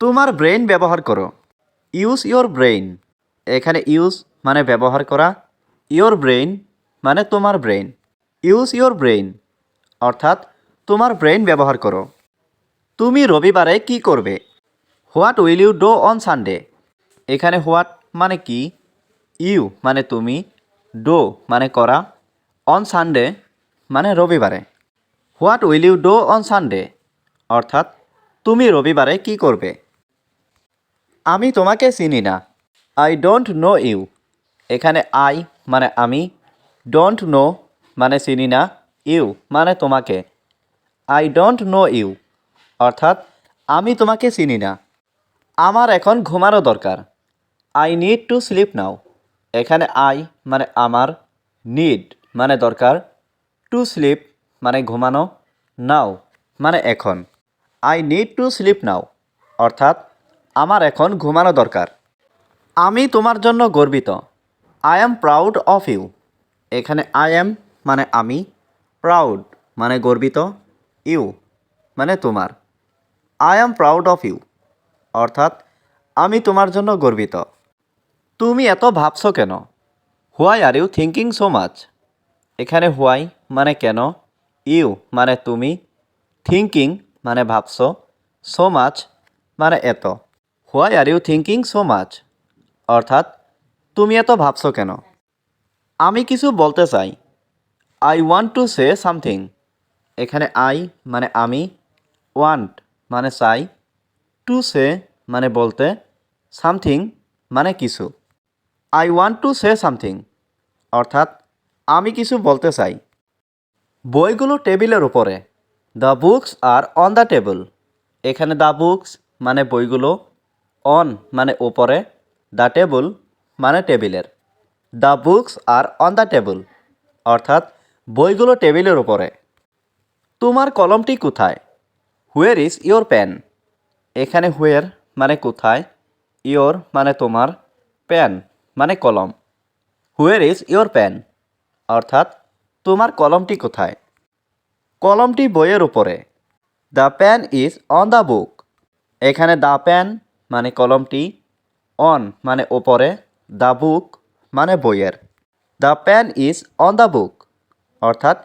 তোমার ব্রেইন ব্যবহার করো। Use your brain. এখানে ইউজ মানে ব্যবহার করা, ইয়োর ব্রেইন মানে তোমার ব্রেইন। ইউজ ইয়োর ব্রেইন অর্থাৎ তোমার ব্রেইন ব্যবহার করো। তুমি রবিবারে কি করবে? What will you do on Sunday? এখানে হোয়াট মানে কি, ইউ মানে তুমি, ডো মানে করা, অন সানডে মানে রবিবারে। What will you do on Sunday অর্থাৎ তুমি রবিবারে কি করবে? আমি তোমাকে চিনি না। I don't know you. এখানে আই মানে আমি, ডোন্ট নো মানে চিনি না, ইউ মানে তোমাকে। আই ডোন্ট নো ইউ অর্থাৎ আমি তোমাকে চিনি না। আমার এখন ঘুমানো দরকার। আই নিড টু স্লিপ নাও। এখানে আই মানে আমার, নিড মানে দরকার, টু স্লিপ মানে ঘুমানো, নাও মানে এখন। I need to sleep now অর্থাৎ আমার এখন ঘুমানো দরকার। আমি তোমার জন্য গর্বিত। I am proud of you. এখানে আই অ্যাম মানে আমি, প্রাউড মানে গর্বিত, ইউ মানে তোমার। I am proud of you অর্থাৎ আমি তোমার জন্য গর্বিত। তুমি এত ভাবছো কেন? Why are you thinking so much? এখানে হোয়াই মানে কেন, ইউ মানে তুমি, থিঙ্কিং মানে ভাবছো, সো মাচ মানে এত। Why are you thinking so much অর্থাৎ তুমি এত ভাবছো কেন? আমি কিছু বলতে চাই। I want to say something. এখানে আই মানে আমি, ওয়ান্ট মানে চাই, টু সে মানে বলতে, সামথিং মানে কিছু। I want to say something অর্থাৎ আমি কিছু বলতে চাই। বইগুলো টেবিলের উপরে। The books are on the table. এখানে দ্য বুকস মানে বইগুলো, অন মানে উপরে, দ্য টেবল মানে টেবিলের। The books are on the table অর্থাৎ বইগুলো টেবিলের উপরে। তোমার কলমটি কোথায়? হুয়ের ইজ ইয়োর পেন? এখানে হুয়ের মানে কোথায়, ইয়োর মানে তোমার, পেন মানে কলম। হুয়ের ইজ ইয়োর পেন অর্থাৎ তোমার কলমটি কোথায়? কলমটি বইয়ের উপরে। The pen is on the book. এখানে দ্য পেন মানে কলমটি, অন মানে ওপরে, দ্য বুক মানে বইয়ের। The pen is on the book অর্থাৎ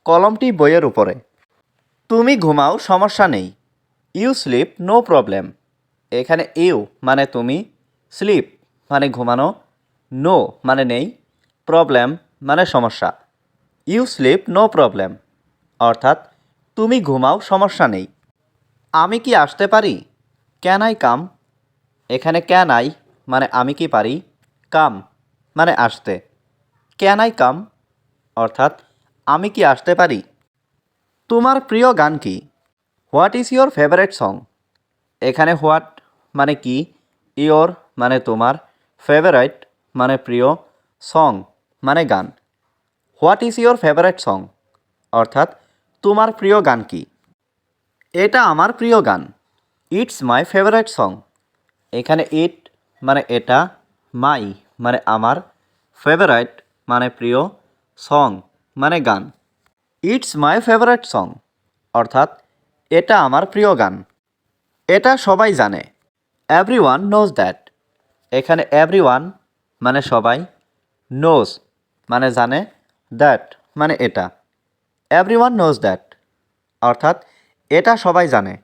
কলমটি বইয়ের উপরে। তুমি ঘুমাও সমস্যা নেই। You sleep no problem. এখানে ইউ মানে তুমি, স্লিপ মানে ঘুমানো, নো মানে নেই, প্রবলেম মানে সমস্যা। ইউ স্লিপ নো প্রবলেম অর্থাৎ তুমি ঘুমাও সমস্যা নেই। আমি কি আসতে পারি? Can I come? এখানে ক্যান আই মানে আমি কি পারি, কাম মানে আসতে। ক্যান আই কাম অর্থাৎ আমি কি আসতে পারি? তোমার প্রিয় গান কি? What is your favourite song? এখানে হোয়াট মানে কি, ইয়োর মানে তোমার, ফেভারাইট মানে প্রিয়, সং মানে গান। What is your favourite song অর্থাৎ তোমার প্রিয় গান কি? এটা আমার প্রিয় গান। It's my favourite song. এখানে ইট মানে এটা, মাই মানে আমার, ফেভারাইট মানে প্রিয়, সং মানে গান। ইটস মাই ফেভারেট সং অর্থাৎ এটা আমার প্রিয় গান। এটা সবাই জানে। Everyone knows that. এখানে এভরিওয়ান মানে সবাই, নোজ মানে জানে, দ্যাট মানে এটা। এভরিওয়ান নোজ দ্যাট অর্থাৎ এটা সবাই জানে।